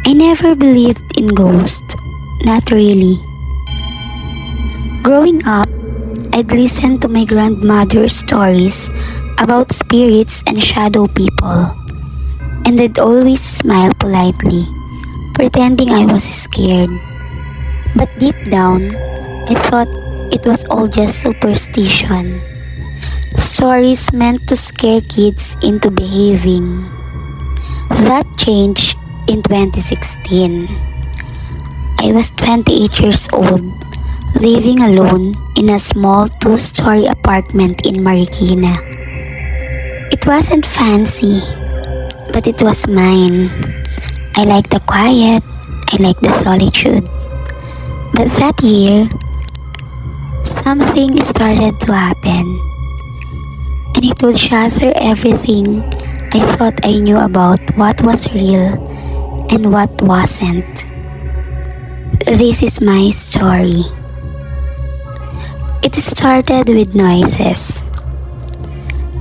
I never believed in ghosts, not really. Growing up, I'd listen to my grandmother's stories about spirits and shadow people, and I'd always smile politely, pretending I was scared. But deep down, I thought it was all just superstition. Stories meant to scare kids into behaving. That changed in 2016. I was 28 years old, living alone in a small two-story apartment in Marikina. It wasn't fancy, but it was mine. I liked the quiet, I liked the solitude. But that year, something started to happen, and it would shatter everything I thought I knew about what was real and what wasn't. This is my story. It started with noises.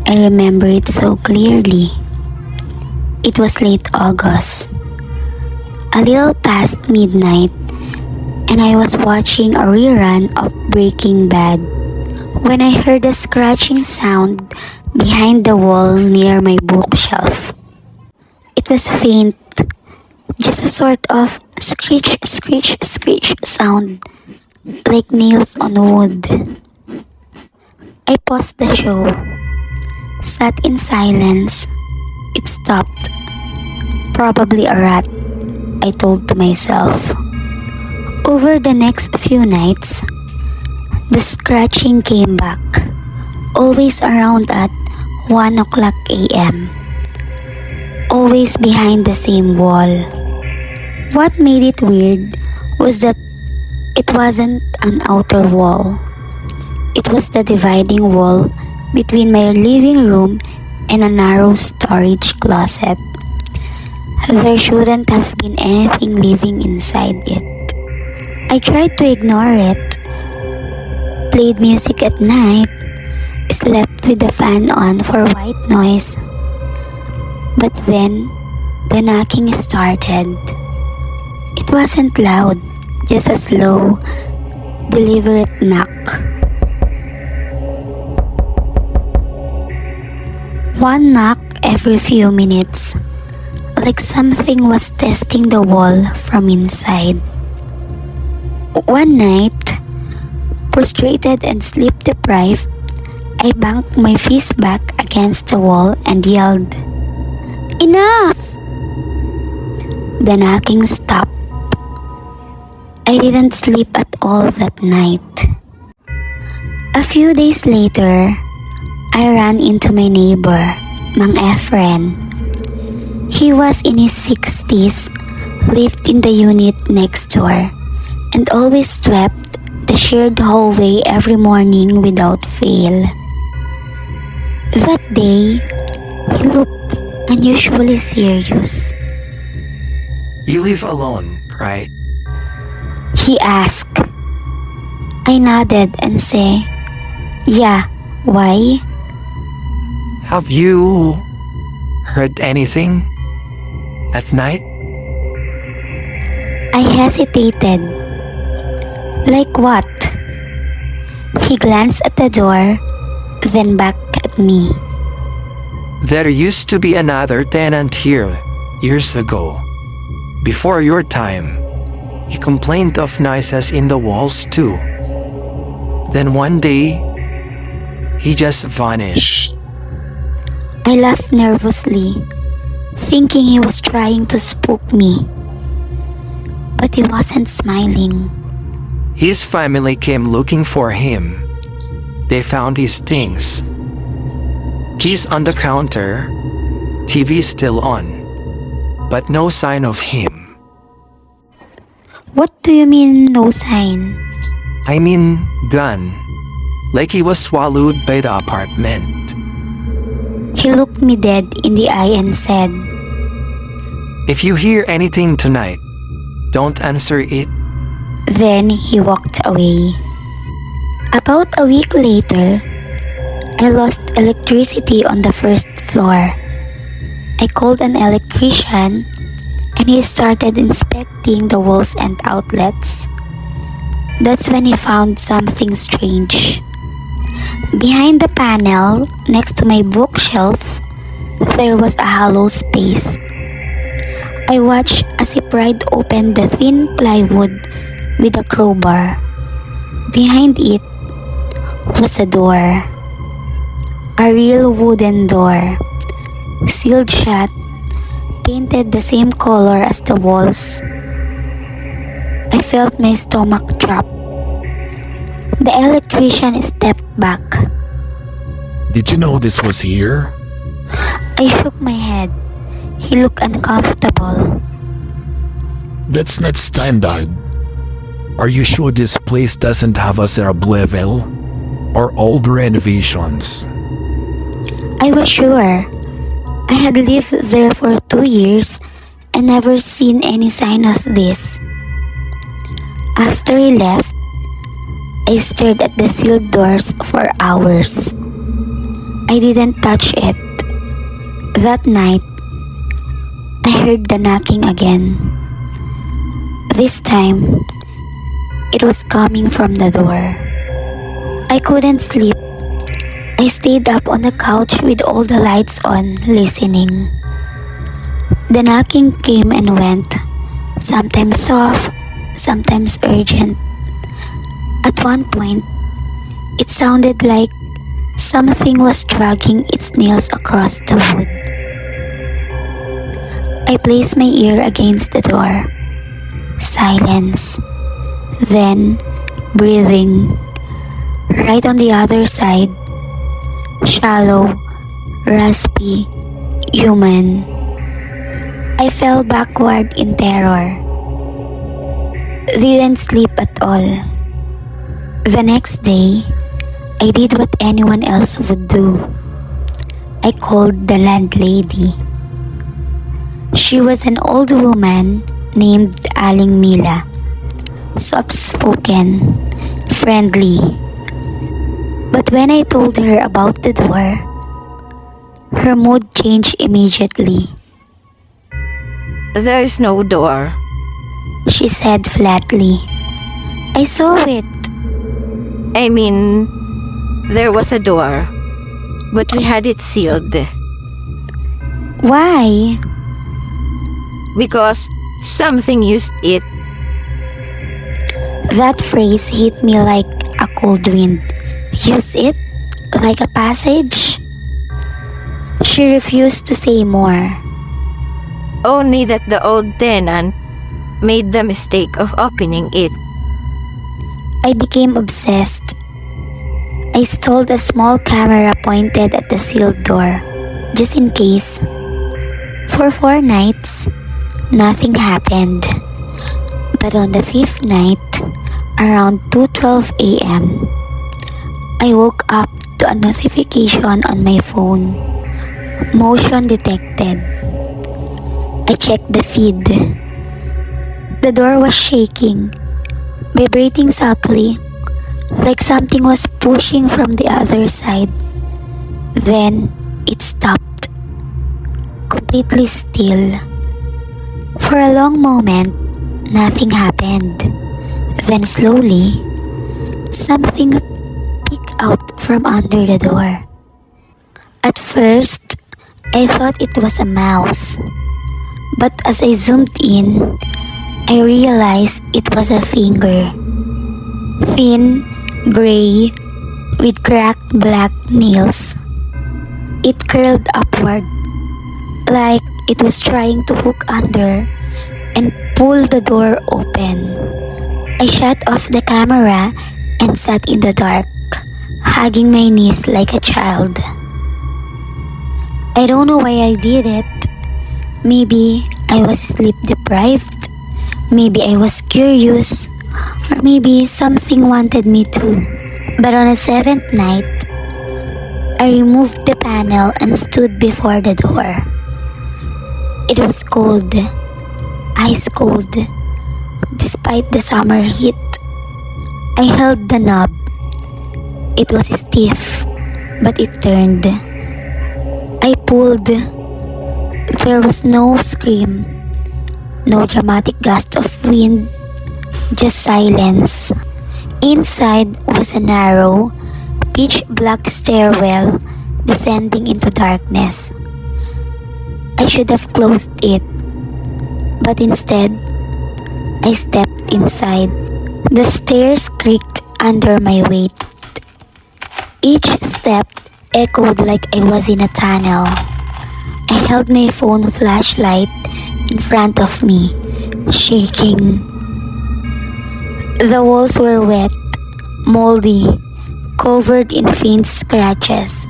I remember it so clearly. It was late August, a little past midnight, and I was watching a rerun of Breaking Bad when I heard a scratching sound behind the wall near my bookshelf. It was faint, just a sort of screech, screech, screech sound, like nails on wood. I paused the show, sat in silence. It stopped. Probably a rat, I told to myself. Over the next few nights, the scratching came back, always around at 1 o'clock a.m., always behind the same wall. What made it weird was that it wasn't an outer wall. It was the dividing wall between my living room and a narrow storage closet. There shouldn't have been anything living inside it. I tried to ignore it, played music at night, slept with the fan on for white noise. But then, the knocking started. It wasn't loud, just a slow, deliberate knock. One knock every few minutes, like something was testing the wall from inside. One night, frustrated and sleep-deprived, I banged my fist back against the wall and yelled, "Enough!" The knocking stopped. I didn't sleep at all that night. A few days later, I ran into my neighbor, Mang Efren. He was in his 60s, lived in the unit next door, and always swept the shared hallway every morning without fail. That day, he looked unusually serious. You live alone, right? He asked. I nodded and said, "Yeah, why?" Have you heard anything at night? I hesitated. Like what? He glanced at the door, then back at me. There used to be another tenant here years ago. Before your time, he complained of noises in the walls too. Then one day, he just vanished. I laughed nervously, thinking he was trying to spook me. But he wasn't smiling. His family came looking for him. They found his things. Keys on the counter, TV still on, but no sign of him. What do you mean, no sign? I mean, gone. Like he was swallowed by the apartment. He looked me dead in the eye and said, If you hear anything tonight, don't answer it. Then he walked away. About a week later, I lost electricity on the first floor. I called an electrician and he started inspecting the walls and outlets. That's when he found something strange. Behind the panel, next to my bookshelf, there was a hollow space. I watched as he pried open the thin plywood with a crowbar. Behind it was a door. A real wooden door, sealed shut, painted the same color as the walls. I felt my stomach drop. The electrician stepped back. Did you know this was here? I shook my head. He looked uncomfortable. That's not standard. Are you sure this place doesn't have a Serb level? Or old renovations? I was sure. I had lived there for 2 years and never seen any sign of this. After he left, I stared at the sealed doors for hours. I didn't touch it. That night, I heard the knocking again. This time, it was coming from the door. I couldn't sleep. I stayed up on the couch with all the lights on, listening. The knocking came and went, sometimes soft, sometimes urgent. At one point, it sounded like something was dragging its nails across the wood. I placed my ear against the door. Silence. Then, breathing. Right on the other side, shallow, raspy, human. I fell backward in terror. Didn't sleep at all. The next day, I did what anyone else would do. I called the landlady. She was an old woman named Aling Mila. Soft-spoken, friendly. But when I told her about the door, her mood changed immediately. There is no door. She said flatly. I saw it. I mean, there was a door, but we had it sealed Why? because something used it. That phrase hit me like a cold wind. Use it? Like a passage? She refused to say more. Only that the old tenant made the mistake of opening it. I became obsessed. I stole a small camera pointed at the sealed door, just in case. For 4 nights, nothing happened. But on the 5th night, around 2:12 a.m., I woke up to a notification on my phone. Motion detected. I checked the feed. The door was shaking, vibrating softly, like something was pushing from the other side. Then it stopped, completely still. For a long moment, nothing happened. Then slowly, something peeked out from under the door. At first, I thought it was a mouse. But as I zoomed in, I realized it was a finger. Thin, gray, with cracked black nails. It curled upward, like it was trying to hook under and pull the door open. I shut off the camera and sat in the dark, hugging my knees like a child. I don't know why I did it. Maybe I was sleep deprived. Maybe I was curious. Or maybe something wanted me to. But on the 7th night, I removed the panel and stood before the door. It was cold, ice cold, despite the summer heat. I held the knob. It was stiff, but it turned. I pulled. There was no scream, No dramatic gust of wind, just silence. Inside was a narrow, pitch-black stairwell descending into darkness. I should have closed it, but instead, I stepped inside. The stairs creaked under my weight. Each step echoed like I was in a tunnel. I held my phone flashlight in front of me, shaking. The walls were wet, moldy, covered in faint scratches.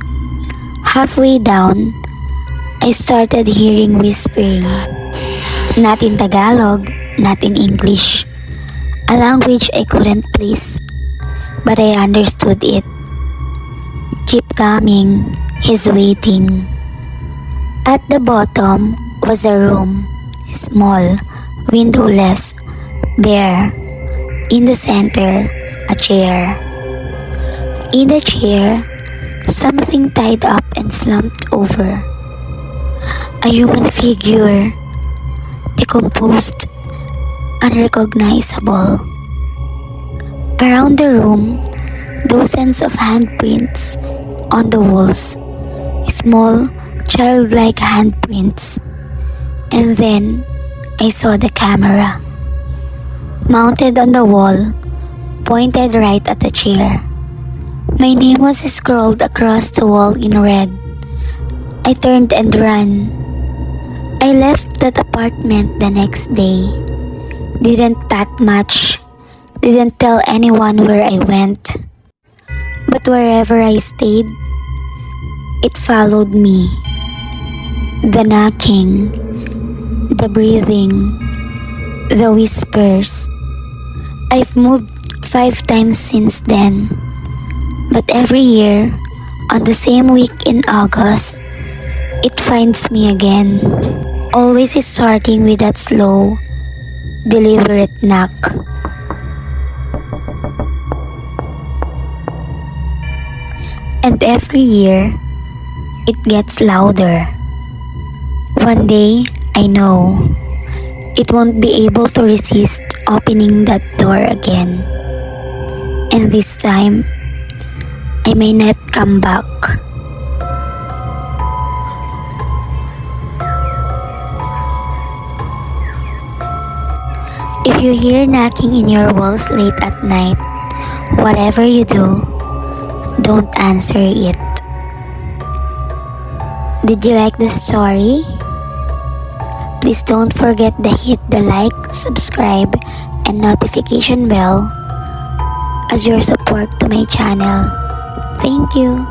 Halfway down, I started hearing whispering. Not in Tagalog, not in English. A language I couldn't place, but I understood it. Keep coming, he's waiting. At the bottom was a room, small, windowless, bare. In the center, a chair. In the chair, something tied up and slumped over. A human figure, decomposed, unrecognizable. Around the room, dozens of handprints on the walls, small, childlike handprints. And then I saw the camera, mounted on the wall, pointed right at the chair. My name was scrawled across the wall in red. I turned and ran. I left that apartment the next day. Didn't pack much. Didn't tell anyone where I went. But wherever I stayed, it followed me. The knocking, the breathing, the whispers. I've moved 5 times since then. But every year, on the same week in August, it finds me again. Always starting with that slow, deliberate knock. And every year, it gets louder. One day, I know, it won't be able to resist opening that door again. And this time, I may not come back. If you hear knocking in your walls late at night, whatever you do, don't answer it. Did you like the story? Please don't forget to hit the like, subscribe, and notification bell as your support to my channel. Thank you.